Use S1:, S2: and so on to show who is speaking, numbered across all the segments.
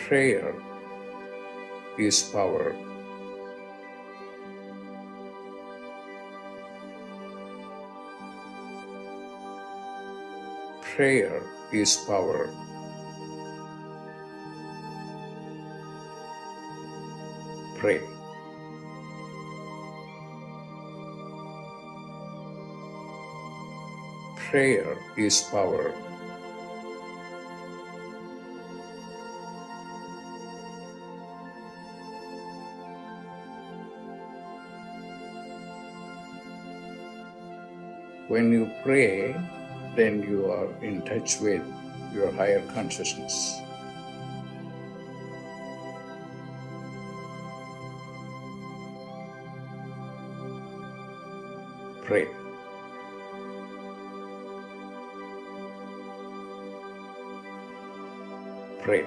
S1: Prayer is power. Prayer is power. Pray. Prayer is power. When you pray, then you are in touch with your higher consciousness. Pray. Pray.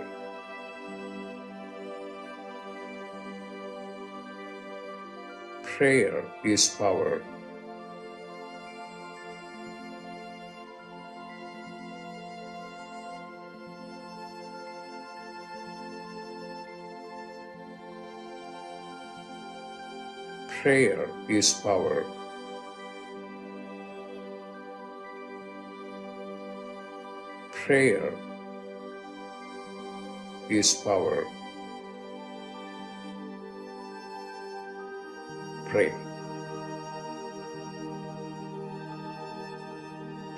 S1: Prayer is power. Prayer is power. Prayer is power. Pray.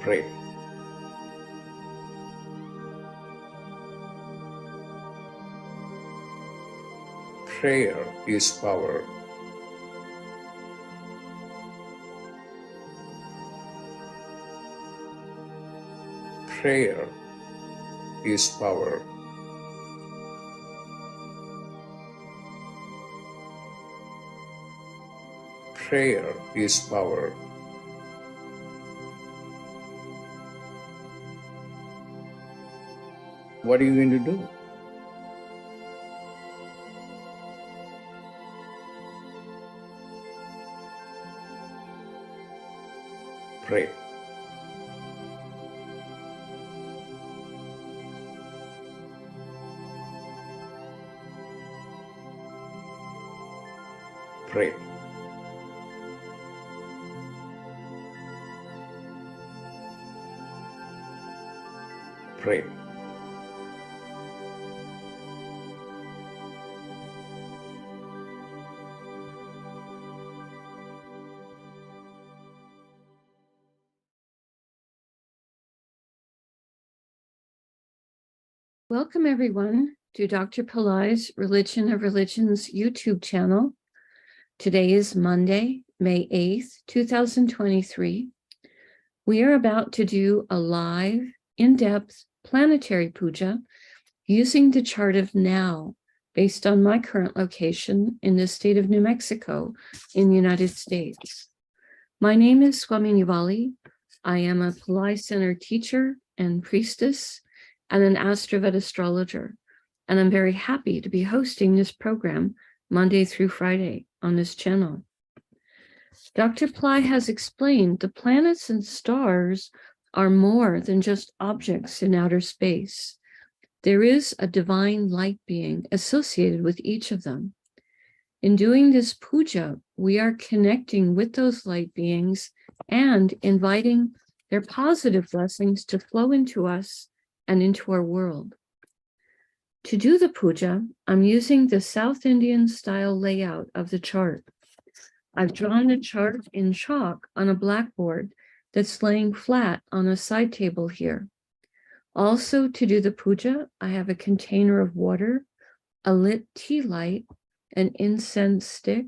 S1: Pray. Prayer is power. Prayer is power. Prayer is power. What are you going to do? Pray. Pray. Pray.
S2: Welcome, everyone, to Dr. Pillai's Religion of Religions YouTube channel. Today is Monday, May 8th, 2023. We are about to do a live, in-depth planetary puja using the chart of now, based on my current location in the state of New Mexico in the United States. My name is Swamini Valli. I am a Pillai Center teacher and priestess and an AstroVed astrologer, and I'm very happy to be hosting this program Monday through Friday on this channel. Dr. Pillai has explained the planets and stars are more than just objects in outer space. There is a divine light being associated with each of them. In doing this puja, we are connecting with those light beings and inviting their positive blessings to flow into us and into our world. To do the puja, I'm using the South Indian style layout of the chart. I've drawn the chart in chalk on a blackboard that's laying flat on a side table here. Also, to do the puja, I have a container of water, a lit tea light, an incense stick,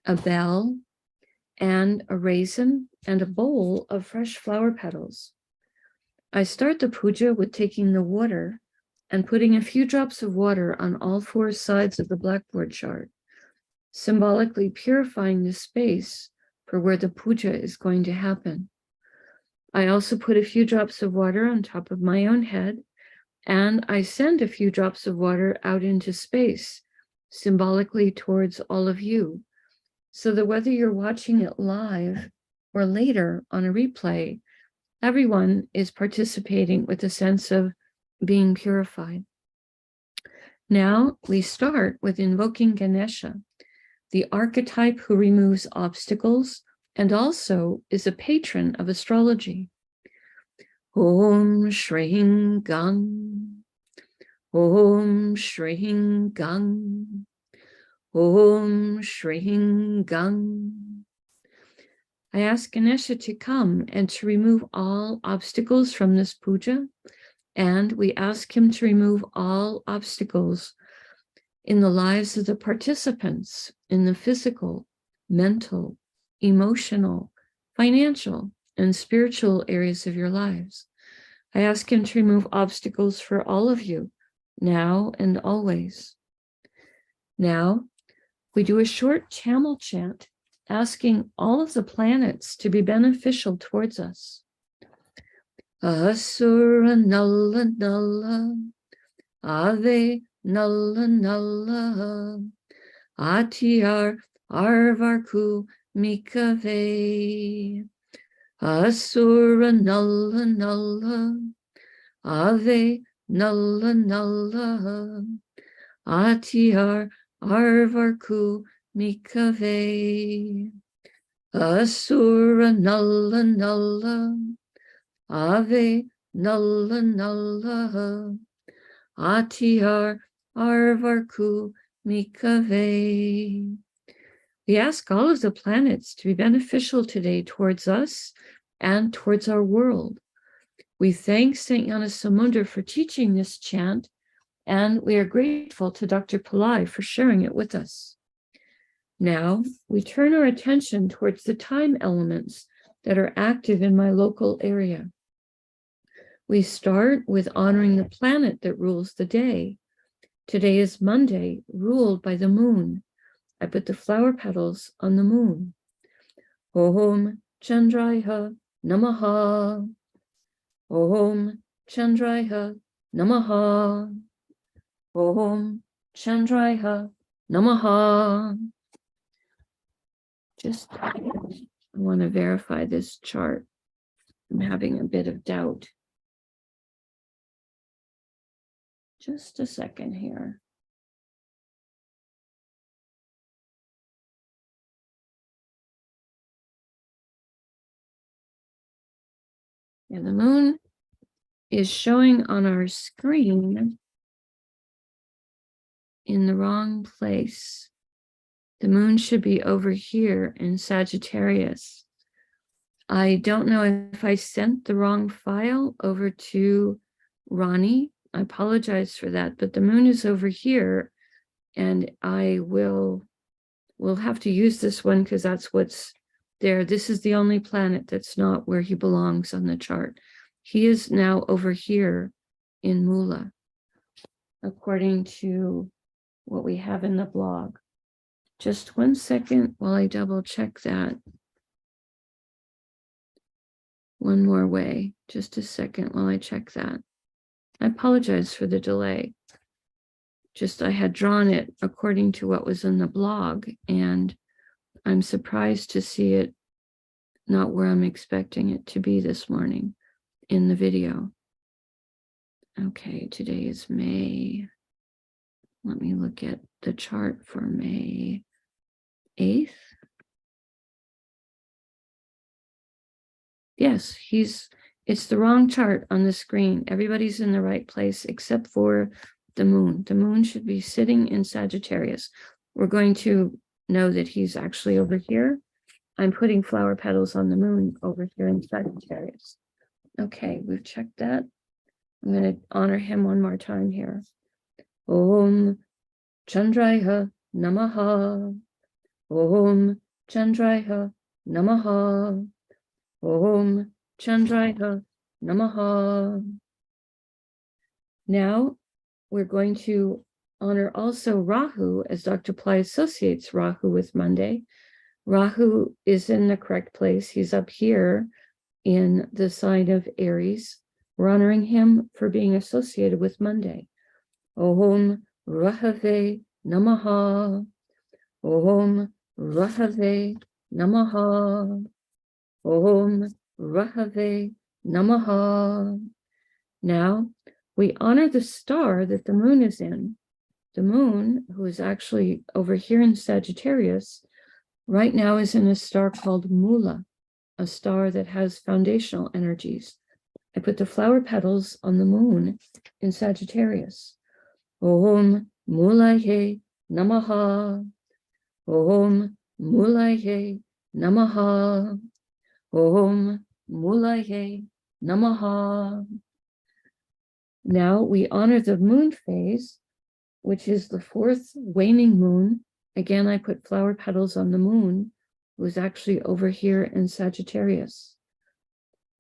S2: a bell, and a raisin, and a bowl of fresh flower petals. I start the puja with taking the water and putting a few drops of water on all four sides of the blackboard chart, symbolically purifying the space for where the puja is going to happen. I also put a few drops of water on top of my own head, and I send a few drops of water out into space, symbolically towards all of you, so that whether you're watching it live or later on a replay, everyone is participating with a sense of being purified. Now we start with invoking Ganesha, the archetype who removes obstacles and also is a patron of astrology. Om Shring Gang, Om Shring Gang, Om Shring Gang. I ask Ganesha to come and to remove all obstacles from this puja, and we ask him to remove all obstacles in the lives of the participants, in the physical, mental, emotional, financial, and spiritual areas of your lives. I ask him to remove obstacles for all of you, now and always. Now, we do a short Tamil chant, asking all of the planets to be beneficial towards us. Asura Nalla Nalla, Ave Nalla Nalla, Atiyar Arvarku Mikave. Asura Nalla Nalla, Ave Nalla Nalla, Atiyar Arvarku Mikave. Asura Nalla Nalla, Ave Nalla Nalla, Atiyar Arvarku Mikave. We ask all of the planets to be beneficial today towards us and towards our world. We thank St. Gnanasamudra for teaching this chant, and we are grateful to Dr. Pillai for sharing it with us. Now, we turn our attention towards the time elements that are active in my local area. We start with honoring the planet that rules the day. Today is Monday, ruled by the moon. I put the flower petals on the moon. Om Chandraya Namaha. Om Chandraya Namaha. Om Chandraya Namaha. I want to verify this chart. I'm having a bit of doubt. Just a second here. And the moon is showing on our screen in the wrong place. The moon should be over here in Sagittarius. I don't know if I sent the wrong file over to Ronnie. I apologize for that, but the moon is over here, and I will have to use this one because that's what's there. This is the only planet that's not where he belongs on the chart. He is now over here in Mula, according to what we have in the blog. Just 1 second while I double check that. One more way, just a second while I check that. I apologize for the delay. Just I had drawn it according to what was in the blog, and I'm surprised to see it not where I'm expecting it to be this morning in the video. Okay, today is May. Let me look at the chart for May 8th. Yes, it's the wrong chart on the screen. Everybody's in the right place except for the moon. The moon should be sitting in Sagittarius. We're going to know that he's actually over here. I'm putting flower petals on the moon over here in Sagittarius. Okay, we've checked that. I'm going to honor him one more time here. Om Chandraya Namaha. Om Chandraya Namaha. Om Chandraya Namaha. Now we're going to honor also Rahu, as Dr. Pillai associates Rahu with Monday. Rahu is in the correct place. He's up here in the sign of Aries. We're honoring him for being associated with Monday. Om Rahave Namaha. Om Rahave Namaha. Om Rahave Namaha. Now, we honor the star that the moon is in. The moon, who is actually over here in Sagittarius, right now is in a star called Mula, a star that has foundational energies. I put the flower petals on the moon in Sagittarius. Om Mulaye Namaha. Om Mulaye Namaha. Om Mulaye Namaha. Now we honor the moon phase, which is the fourth waning moon. Again, I put flower petals on the moon, who is actually over here in Sagittarius.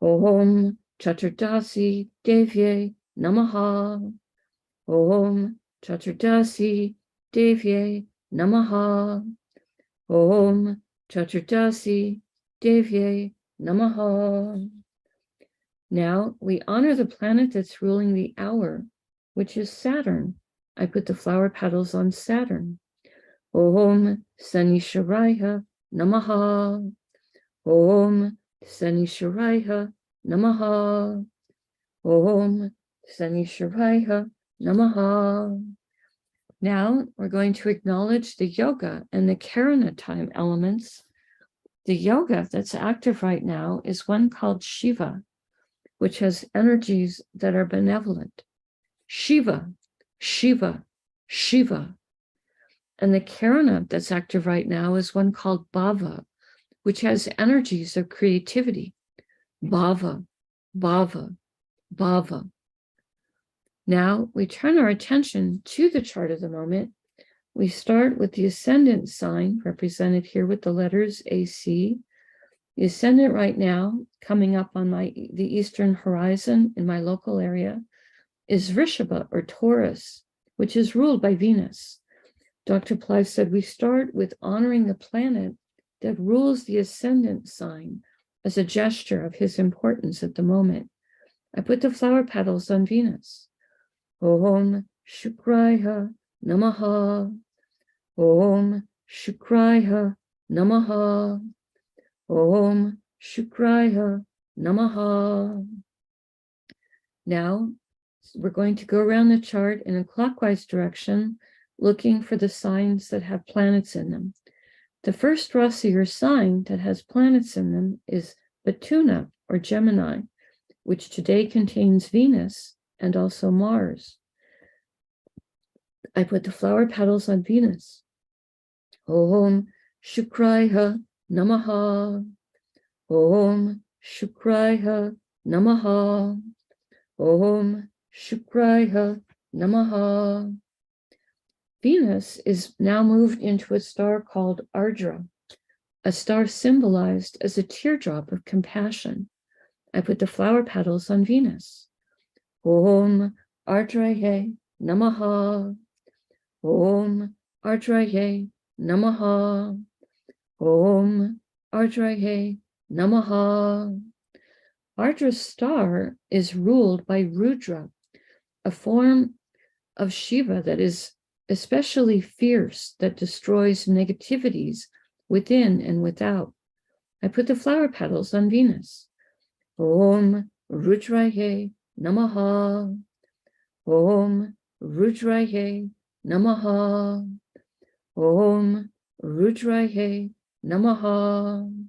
S2: Om Chaturdasi Devye Namaha. Om Chaturdasi Devye Namaha. Om Chaturdasi Devye Namaha. Now we honor the planet that's ruling the hour, which is Saturn. I put the flower petals on Saturn. Om Sanisharaya Namaha. Om Sanisharaya Namaha. Om Sanisharaya Namaha. Now we're going to acknowledge the yoga and the Karana time elements. The yoga that's active right now is one called Shiva, which has energies that are benevolent. Shiva, Shiva, Shiva. And the Karana that's active right now is one called Bhava, which has energies of creativity. Bhava, Bhava, Bhava. Now we turn our attention to the chart of the moment. We start with the ascendant sign, represented here with the letters AC. The ascendant right now, coming up on the eastern horizon in my local area, is Rishabha or Taurus, which is ruled by Venus. Dr. Pillai said we start with honoring the planet that rules the ascendant sign as a gesture of his importance at the moment. I put the flower petals on Venus. Om Shukraya Namaha. Om Shukraya Namaha. Om Shukraya Namaha. Now we're going to go around the chart in a clockwise direction, looking for the signs that have planets in them. The first rasi or sign that has planets in them is Batuna or Gemini, which today contains Venus and also Mars. I put the flower petals on Venus. Om Shukraya Namaha. Om Shukraya Namaha. Om Shukraya Namaha. Venus is now moved into a star called Ardra, a star symbolized as a teardrop of compassion. I put the flower petals on Venus. Om Ardraye Namaha. Om Ardraye Namaha. Om Ardraye Namaha. Ardra's star is ruled by Rudra, a form of Shiva that is especially fierce, that destroys negativities within and without. I put the flower petals on Venus. Om Rudraye Namaha. Om Rudraye Namaha. Om Rudraye Namaha.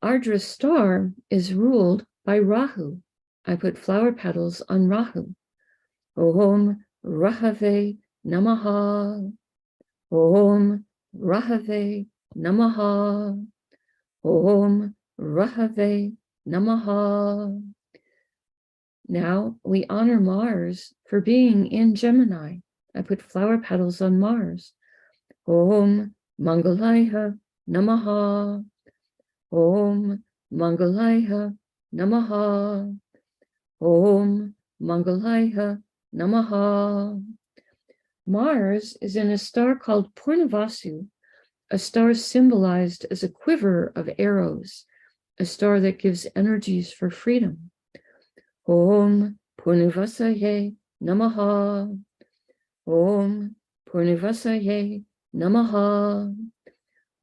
S2: Ardra's star is ruled by Rahu. I put flower petals on Rahu. Om Rahave Namaha. Om Rahave Namaha. Om Rahave Namaha. Now we honor Mars for being in Gemini. I put flower petals on Mars. Om Mangalaya Namaha. Om Mangalaya Namaha. Om Mangalaya Namaha. Mars is in a star called Purnavasu, a star symbolized as a quiver of arrows, a star that gives energies for freedom. Om Purnavasaye Namaha. Om Purnavasaye Namaha.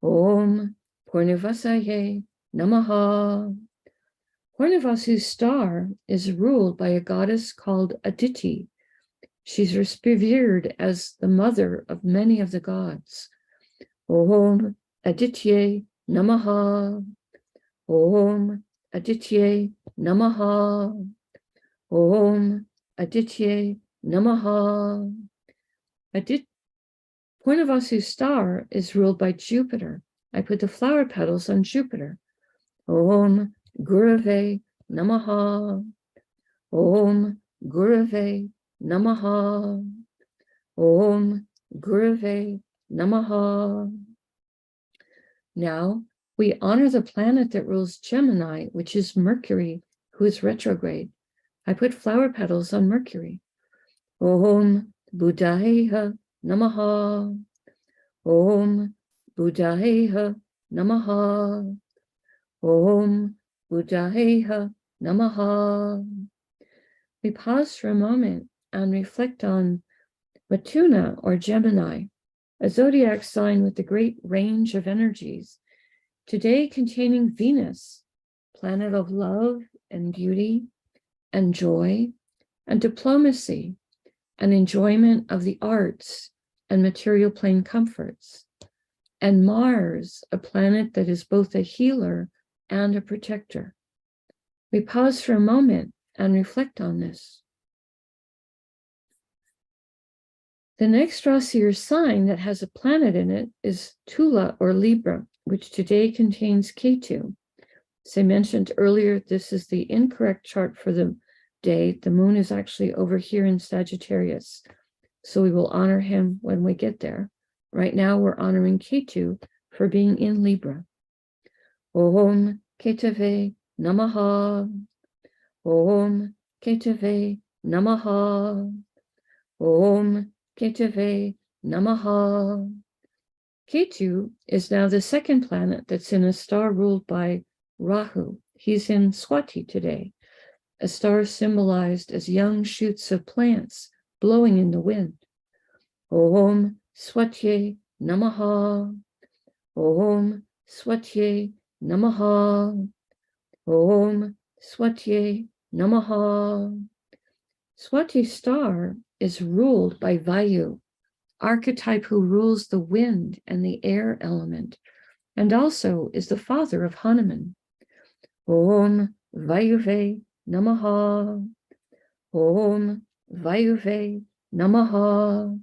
S2: Om Purnavasaye Namaha. Purnavasu's star is ruled by a goddess called Aditi, She's revered as the mother of many of the gods. Om Aditye Namaha. Om Aditye Namaha. Om Aditye Namaha. Purnavasu star is ruled by Jupiter. I put the flower petals on Jupiter. Om Gurave Namaha. Om Gurave Namaha. Om Gurave Namaha. Now we honor the planet that rules Gemini, which is Mercury, who is retrograde. I put flower petals on Mercury. Om Buddhaya Namaha. Om Buddhaya Namaha. Om Buddhaya Namaha. We pause for a moment and reflect on Matuna or Gemini, a zodiac sign with a great range of energies, today containing Venus, planet of love and beauty and joy and diplomacy and enjoyment of the arts and material plane comforts, and Mars, a planet that is both a healer and a protector. We pause for a moment and reflect on this. The next Rasi or sign that has a planet in it is Tula or Libra, which today contains Ketu. As I mentioned earlier, this is the incorrect chart for the day. The moon is actually over here in Sagittarius, so we will honor him when we get there. Right now, we're honoring Ketu for being in Libra. Om Ketave Namaha. Om Ketave Namaha. Om Ketave Namaha. Ketu is now the second planet that's in a star ruled by Rahu. He's in Swati today, a star symbolized as young shoots of plants blowing in the wind. Om Swatye Namaha. Om Swatye Namaha. Om Swatye Namaha. Swati star is ruled by Vayu, archetype who rules the wind and the air element, and also is the father of Hanuman. Om Vayuve Namaha. Om Vayuve Namaha.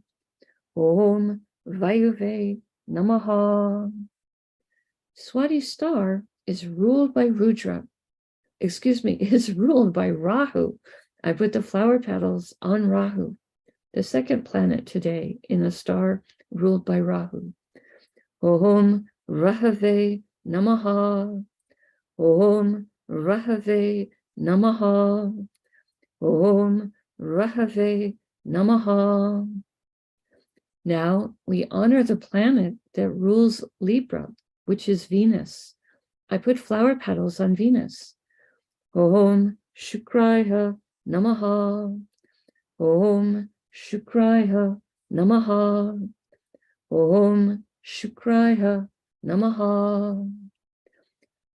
S2: Om Vayuve Namaha. Swati star is ruled by is ruled by Rahu. I put the flower petals on Rahu, the second planet today in a star ruled by Rahu. Om Rahave Namaha. Om Rahave Namaha. Om Rahave Namaha. Now we honor the planet that rules Libra, which is Venus. I put flower petals on Venus. Om Shukraya Namaha. Om Shukraya Namaha. Om Shukraya Namaha.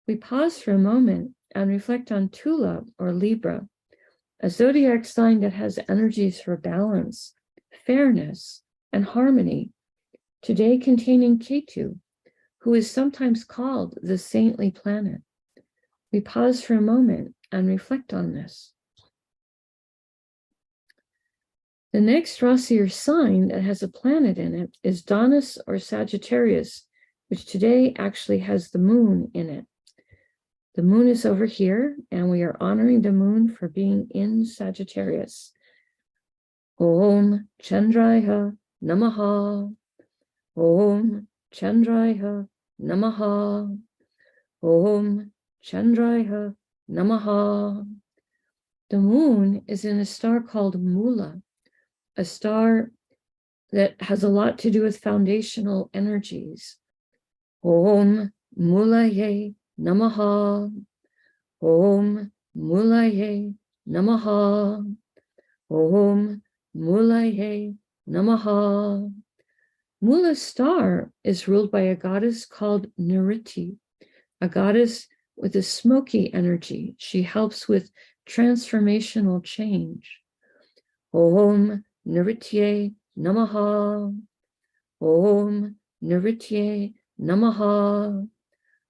S2: We pause for a moment and reflect on Tula or Libra, a zodiac sign that has energies for balance, fairness, and harmony, today containing Ketu, who is sometimes called the saintly planet. We pause for a moment and reflect on this. The next Rasi or sign that has a planet in it is Donus or Sagittarius, which today actually has the moon in it. The moon is over here, and we are honoring the moon for being in Sagittarius. Om Chandraya Namaha. Om Chandraya Namaha. Om Chandraya Namaha. The moon is in a star called Mula, a star that has a lot to do with foundational energies. Om Mulaye Namaha. Om Mulaye Namaha. Om Mulaye Namaha. Mula star is ruled by a goddess called Niriti, a goddess with a smoky energy. She helps with transformational change. Om Nritye Namaha. Om Nritye Namaha.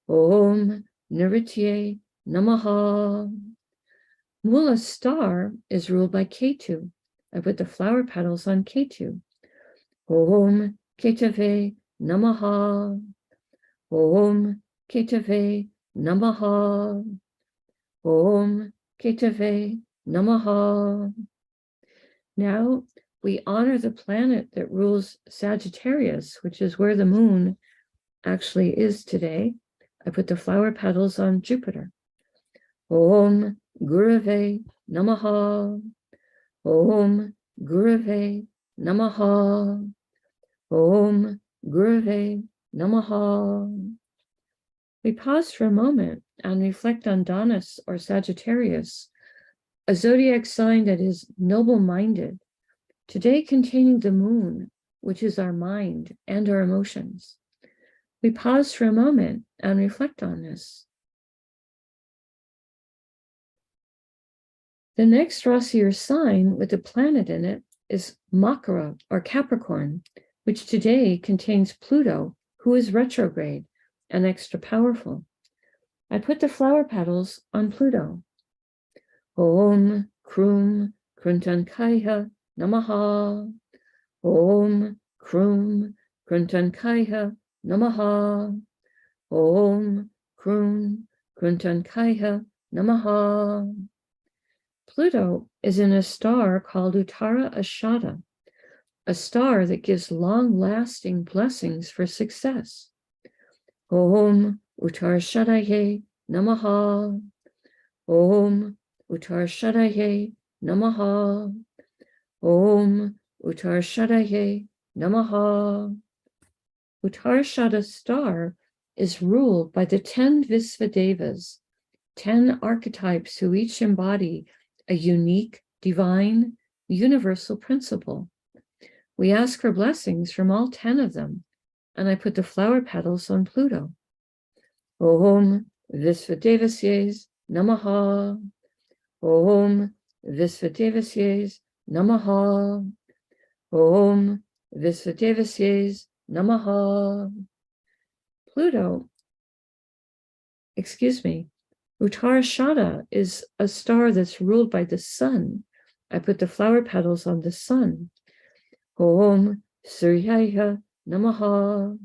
S2: Om Nritye Namaha. Mula star is ruled by Ketu. I put the flower petals on Ketu. Om Ketave Namaha. Om Ketave Namaha. Om Ketave Namaha. Now we honor the planet that rules Sagittarius, which is where the moon actually is today. I put the flower petals on Jupiter. Om Gurave Namaha. Om Gurave Namaha. Om Gurave Namaha. We pause for a moment and reflect on Danas or Sagittarius, a zodiac sign that is noble-minded, today containing the moon, which is our mind and our emotions. We pause for a moment and reflect on this. The next Rasi or sign with a planet in it is Makara or Capricorn, which today contains Pluto, who is retrograde and extra powerful. I put the flower petals on Pluto. Om Krum Kruntankaya Namaha. Om Krum Kruntankaya Namaha. Om Krum Kruntankaya Namaha. Pluto is in a star called Uttara Ashada, a star that gives long-lasting blessings for success. Om Uttara Shadaye Namaha. Om Uttara Shadaye Namaha. Om Uttara Shadaye Namaha. Uttara Shada star is ruled by the 10 Visvadevas, 10 archetypes who each embody a unique, divine, universal principle. We ask for blessings from all 10 of them, and I put the flower petals on Pluto. Om Visvadevasyes Namaha. Om Visvadevasyes Namaha. Om Visvadevasyes Namaha. Uttara Shada is a star that's ruled by the sun. I put the flower petals on the sun. Om Suryaya Namaha.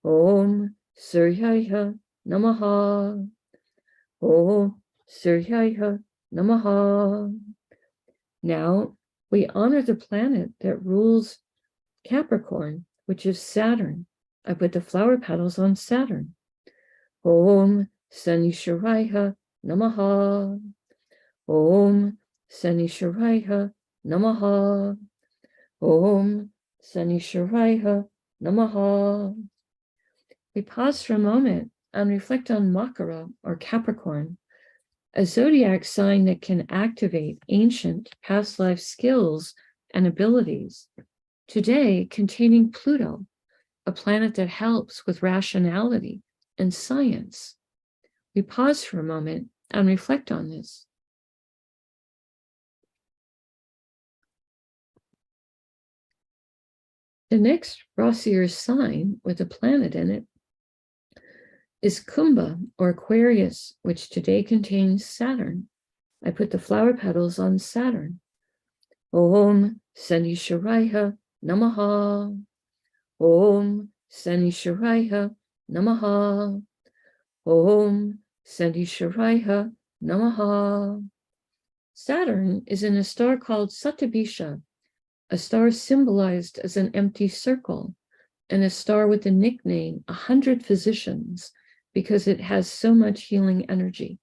S2: Om Suryaya Namaha. Om Suryaya Namaha. Now we honor the planet that rules Capricorn, which is Saturn. I put the flower petals on Saturn. Om Sanisharaya Namaha. Om Sanisharaya Namaha. Om Sanisharaya Namaha. We pause for a moment and reflect on Makara or Capricorn, a zodiac sign that can activate ancient past life skills and abilities, today containing Pluto, a planet that helps with rationality and science. We pause for a moment and reflect on this. The next Rasi or sign with a planet in it is Kumbha or Aquarius, which today contains Saturn. I put the flower petals on Saturn. Om Sanisharaya Namaha. Om Sanisharaya Namaha. Om Sanisharaya Namaha. Saturn is in a star called Satabisha, a star symbolized as an empty circle, and a star with the nickname 100 Physicians, because it has so much healing energy.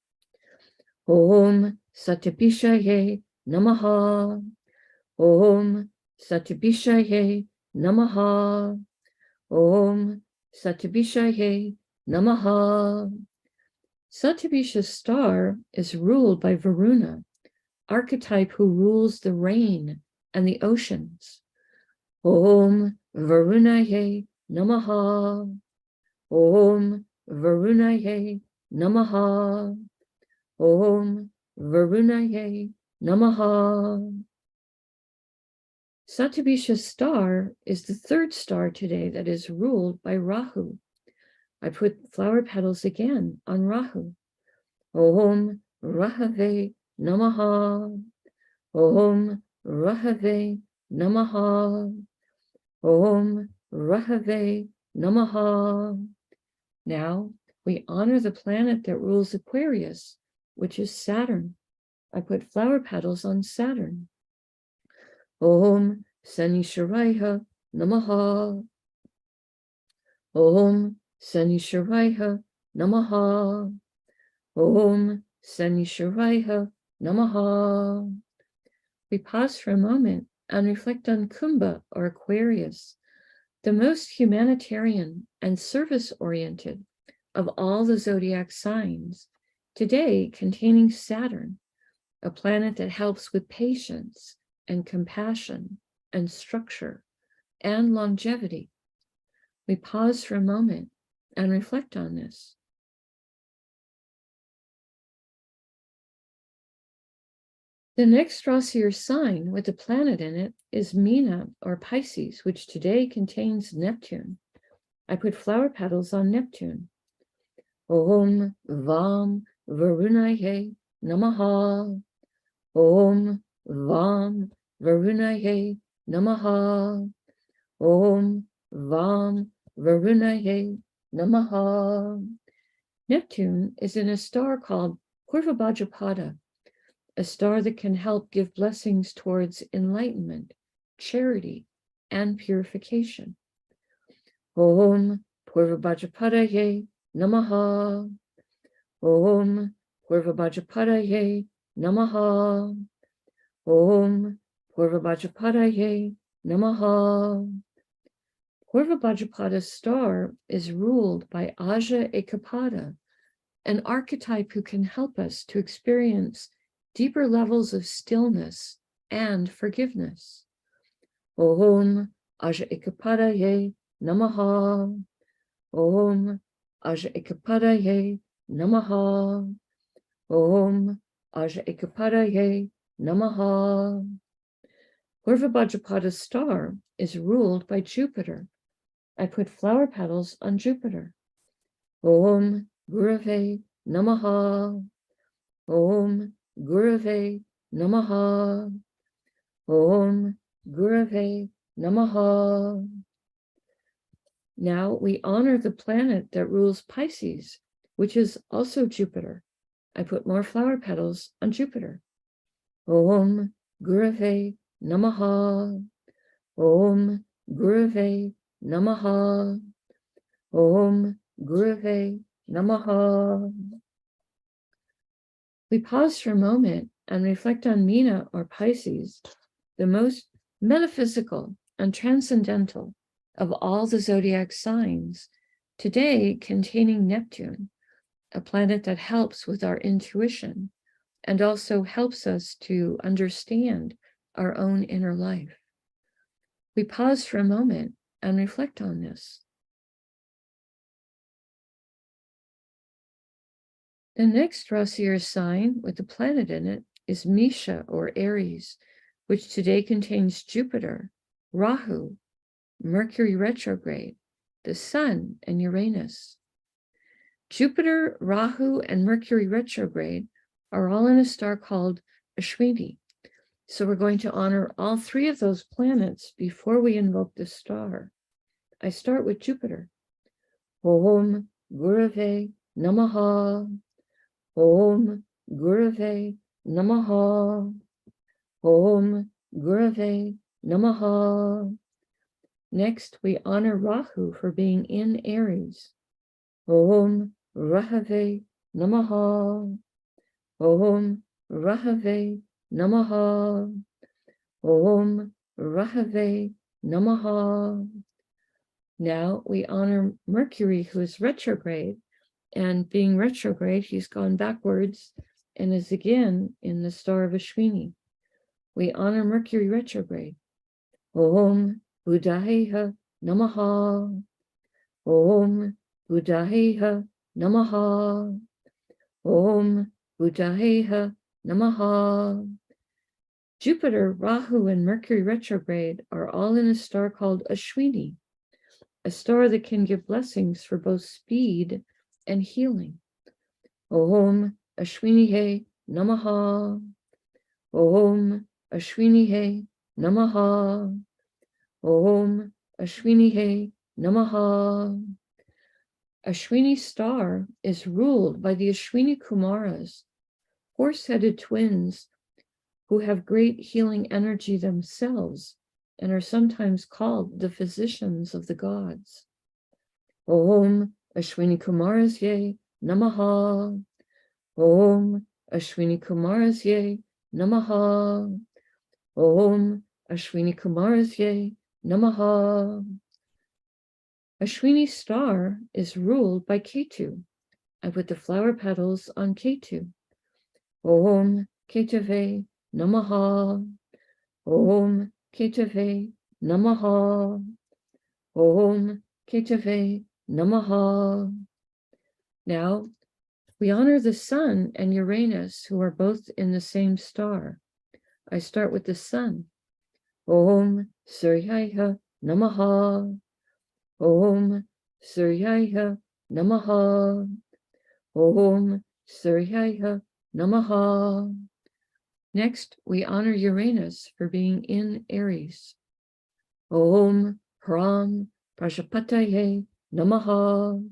S2: Om Satabishaye Namaha. Om Satabishaye Namaha. Om Satabishaye Namaha. Satabisha's star is ruled by Varuna, archetype who rules the rain and the oceans. Om Varunaye Namaha. Om Varunaye Namaha. Om Varunaye Namaha. Satyabhisha's star is the third star today that is ruled by Rahu. I put flower petals again on Rahu. Om Rahave Namaha. Om Rahave Namaha. Om Rahave Namaha. Now we honor the planet that rules Aquarius, which is Saturn. I put flower petals on Saturn. Om Sanisharaya Namaha. Om Sanisharaya Namaha. Om Sanisharaya Namaha. We pause for a moment and reflect on Kumbha or Aquarius, the most humanitarian and service-oriented of all the zodiac signs, today containing Saturn, a planet that helps with patience and compassion and structure and longevity. We pause for a moment and reflect on this. The next Rasi or sign with a planet in it is Meena or Pisces, which today contains Neptune. I put flower petals on Neptune. Om Vam Varunaye Namaha. Om Vam Varunaye Namaha. Om Vam Varunaye Namaha. Neptune is in a star called Purvabhadrapada, a star that can help give blessings towards enlightenment, charity, and purification. Om Purvabhadrapadaye Namaha. Om Purvabhadrapadaye Namaha. Om Purvabhadrapadaye Namaha. Purvabhadrapada's star is ruled by Aja Ekapada, an archetype who can help us to experience deeper levels of stillness and forgiveness. Om Aja Ekapadaye Namaha. Om Aja Ekapadaye Namaha. Om Aja Ekapadaye Namaha. Purvabhadrapada's star is ruled by Jupiter. I put flower petals on Jupiter. Om Gurave Namaha. Om Gurave Namaha. Om Gurave Namaha. Now we honor the planet that rules Pisces, which is also Jupiter. I put more flower petals on Jupiter. Om Gurave Namaha. Om Gurave Namaha. Om Gurave Namaha. We pause for a moment and reflect on Meena or Pisces, the most metaphysical and transcendental of all the zodiac signs, today containing Neptune, a planet that helps with our intuition and also helps us to understand our own inner life. We pause for a moment and reflect on this. The next Rasi or sign with the planet in it is Misha or Aries, which today contains Jupiter, Rahu, Mercury retrograde, the Sun, and Uranus. Jupiter, Rahu, and Mercury retrograde are all in a star called Ashwini. So we're going to honor all three of those planets before we invoke the star. I start with Jupiter. Om Gurave Namaha. Om Gurave Namaha. Om Gurave Namaha. Next, we honor Rahu for being in Aries. Om Rahave Namaha. Om Rahave Namaha. Om Rahave Namaha. Now we honor Mercury, who is retrograde, and being retrograde, he's gone backwards and is again in the star of Ashwini. We honor Mercury retrograde. Om Buddhayeha Namaha. Om Buddhayeha Namaha. Om Buddhayeha Namaha. Jupiter, Rahu, and Mercury retrograde are all in a star called Ashwini, a star that can give blessings for both speed and healing. Om Ashwini He Namaha. Om Ashwini He Namaha. Om Ashwini He Namaha. Ashwini star is ruled by the Ashwini Kumaras, horse-headed twins who have great healing energy themselves and are sometimes called the physicians of the gods. Om Ashwini Kumarasye Namaha. Om Ashwini Kumarasye Namaha. Om Ashwini Kumarasye Namaha. Ashwini star is ruled by Ketu. I put the flower petals on Ketu. Om Ketave Namaha. Om Ketave Namaha. Om Ketave Namaha. Now, we honor the sun and Uranus, who are both in the same star. I start with the sun. Om Suryaya Namaha. Om Suryaya Namaha. Om Suryaya Namaha. Next, we honor Uranus for being in Aries. Om Hram Prajapataye Namaha.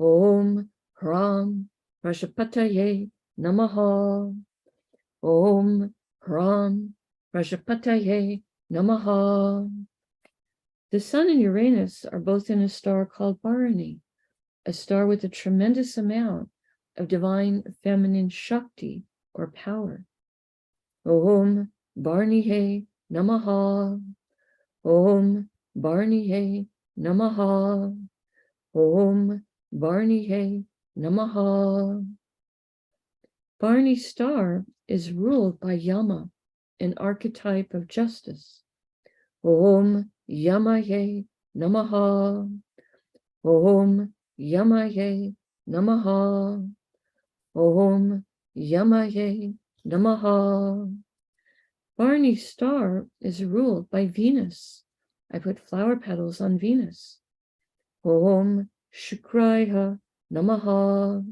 S2: Om Hram Prajapataye Namaha. Om Hram Prajapataye Namaha. The sun and Uranus are both in a star called Bharani, a star with a tremendous amount of divine feminine Shakti or power. Om Bharanihe Namaha. Om Bharanihe Namaha. Om Bharanihe Namaha. Bharani star is ruled by Yama, an archetype of justice. Om Yamaye Namaha. Om Yamaye Namaha. Om Yamaye Namaha. Bharani star is ruled by Venus. I put flower petals on Venus. Om Shukraya Namaha.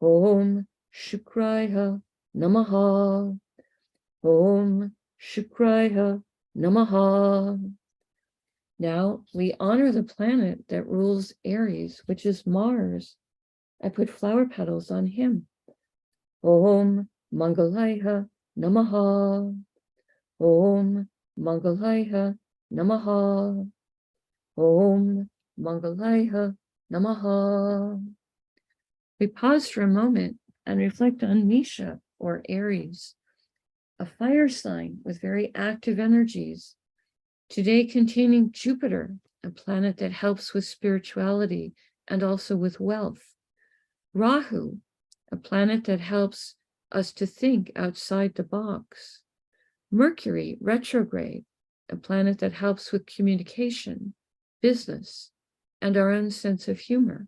S2: Om Shukraya Namaha. Om Shukraya Namaha. Now we honor the planet that rules Aries, which is Mars. I put flower petals on him. Om Mangalaya Namaha. Om Mangalaya Namaha. Om Mangalaya Namaha. We pause for a moment and reflect on Misha, or Aries, a fire sign with very active energies, today containing Jupiter, a planet that helps with spirituality and also with wealth. Rahu, a planet that helps us to think outside the box. Mercury, retrograde, a planet that helps with communication, business, and our own sense of humor.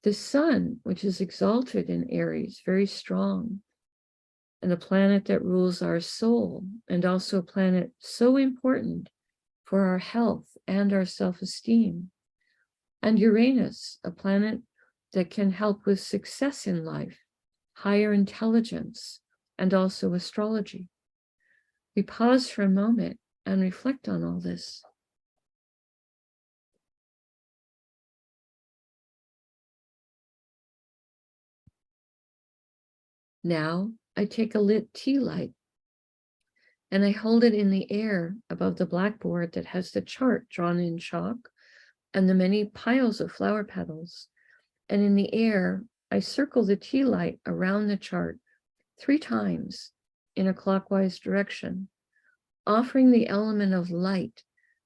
S2: The sun, which is exalted in Aries, very strong, and a planet that rules our soul, and also a planet so important for our health and our self-esteem. And Uranus, a planet that can help with success in life, higher intelligence, and also astrology. We pause for a moment and reflect on all this. Now I take a lit tea light and I hold it in the air above the blackboard that has the chart drawn in chalk and the many piles of flower petals. And in the air, I circle the tea light around the chart 3 times in a clockwise direction, offering the element of light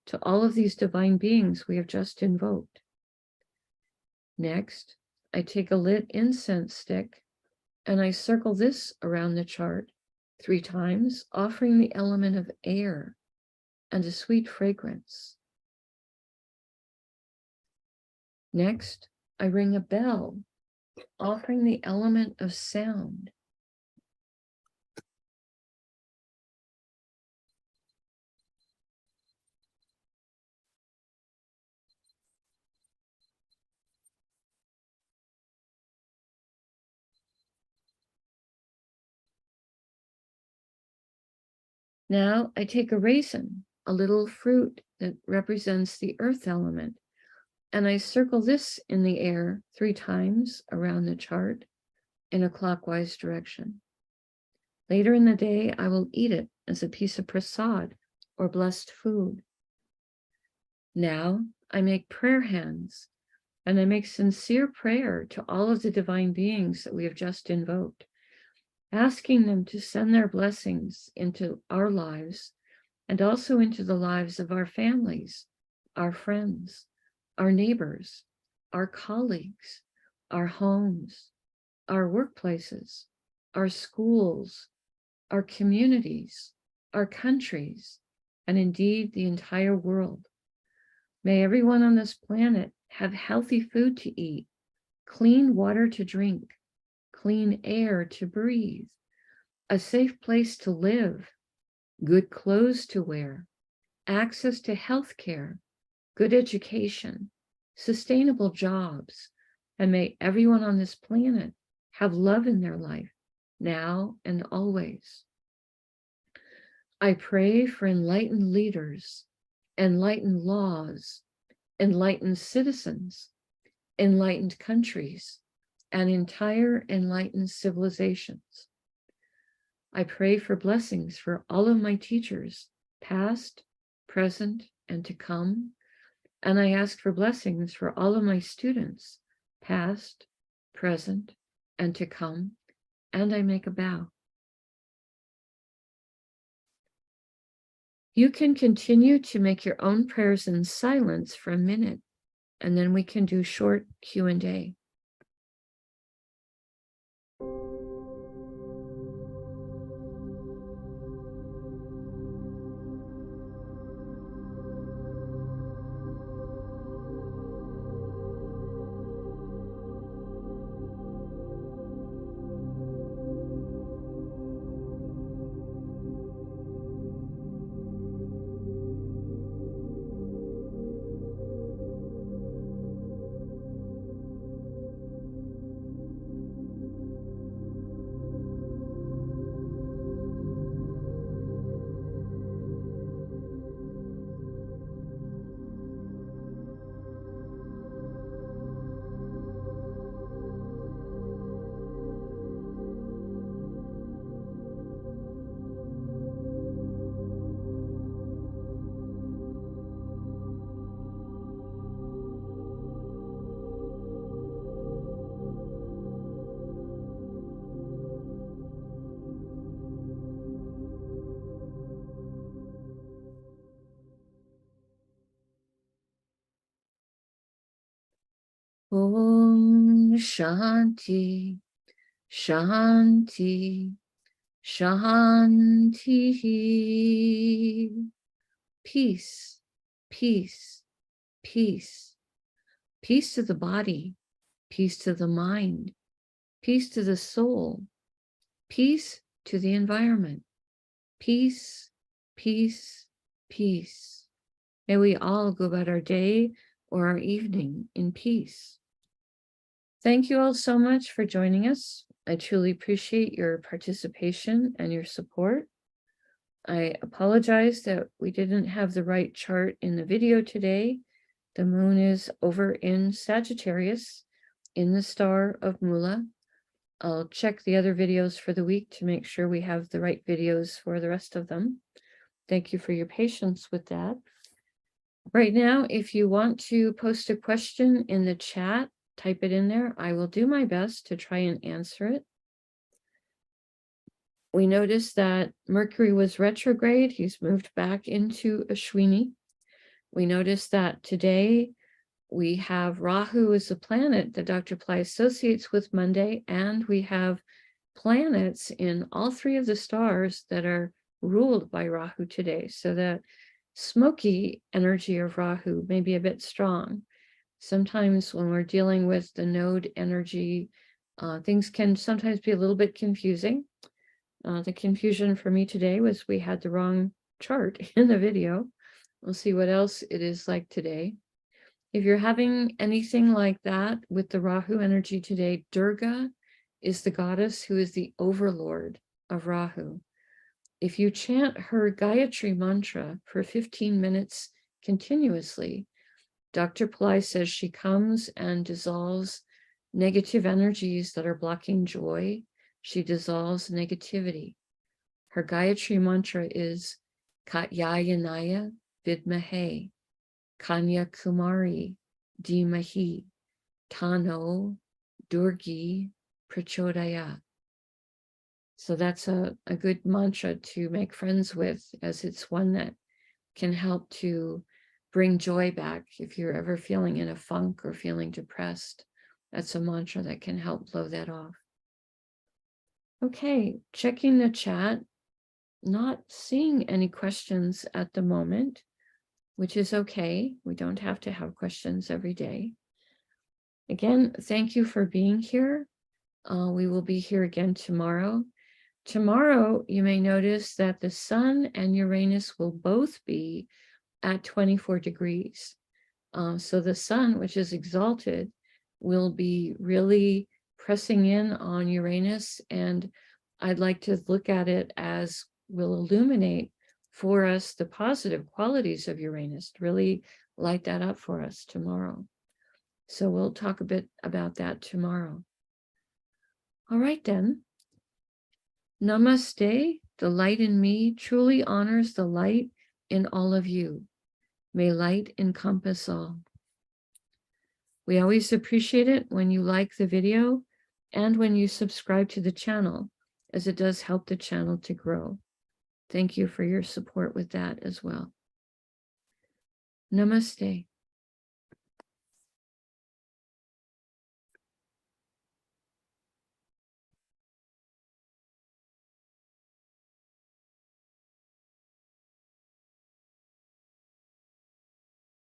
S2: to all of these divine beings we have just invoked. Next, I take a lit incense stick and I circle this around the chart 3 times, offering the element of air and a sweet fragrance. Next, I ring a bell, offering the element of sound. Now I take a raisin, a little fruit that represents the earth element, and I circle this in the air 3 times around the chart in a clockwise direction. Later in the day, I will eat it as a piece of prasad or blessed food. Now I make prayer hands, and I make sincere prayer to all of the divine beings that we have just invoked, asking them to send their blessings into our lives and also into the lives of our families, our friends, our neighbors, our colleagues, our homes, our workplaces, our schools, our communities, our countries, and indeed the entire world. May everyone on this planet have healthy food to eat, clean water to drink, clean air to breathe, a safe place to live, good clothes to wear, access to health care, good education, sustainable jobs, and may everyone on this planet have love in their life, now and always. I pray for enlightened leaders, enlightened laws, enlightened citizens, enlightened countries, and entire enlightened civilizations. I pray for blessings for all of my teachers, past, present, and to come. And I ask for blessings for all of my students, past, present, and to come. And I make a bow. You can continue to make your own prayers in silence for a minute, and then we can do short Q&A. Om Shanti, Shanti, Shanti. Peace, peace, peace. Peace to the body, peace to the mind, peace to the soul, peace to the environment. Peace, peace, peace. May we all go about our day or our evening in peace. Thank you all so much for joining us. I truly appreciate your participation and your support. I apologize that we didn't have the right chart in the video today. The moon is over in Sagittarius in the star of Mula. I'll check the other videos for the week to make sure we have the right videos for the rest of them. Thank you for your patience with that. Right now, if you want to post a question in the chat, type it in there. I will do my best to try and answer it. We noticed that Mercury was retrograde. He's moved back into Ashwini. We noticed that today we have Rahu as a planet that Dr. Pillai associates with Monday, and we have planets in all 3 of the stars that are ruled by Rahu today. So the smoky energy of Rahu may be a bit strong. Sometimes when we're dealing with the node energy, things can sometimes be a little bit confusing. The confusion for me today was we had the wrong chart in the video. We'll see what else it is like today. If you're having anything like that with the Rahu energy today, Durga is the goddess who is the overlord of Rahu. if you chant her Gayatri mantra for 15 minutes continuously, Dr. Pillai says she comes and dissolves negative energies that are blocking joy. She dissolves negativity. Her Gayatri mantra is Katyayanaya Vidmahe, Kanya Kumari Dhimahi, Tano Durgi Prachodaya. So that's a good mantra to make friends with, as it's one that can help to bring joy back if you're ever feeling in a funk or feeling depressed. That's a mantra that can help blow that off. Okay, checking the chat, not seeing any questions at the moment, which is okay. We don't have to have questions every day. Again, thank you for being here. We will be here again tomorrow. Tomorrow, you may notice that the Sun and Uranus will both be at 24 degrees. So the Sun, which is exalted, will be really pressing in on Uranus, and I'd like to look at it as will illuminate for us the positive qualities of Uranus, to really light that up for us tomorrow. So we'll talk a bit about that tomorrow. All right then. Namaste. The light in me truly honors the light in all of you. May light encompass all. We always appreciate it when you like the video and when you subscribe to the channel, as it does help the channel to grow. Thank you for your support with that as well. Namaste.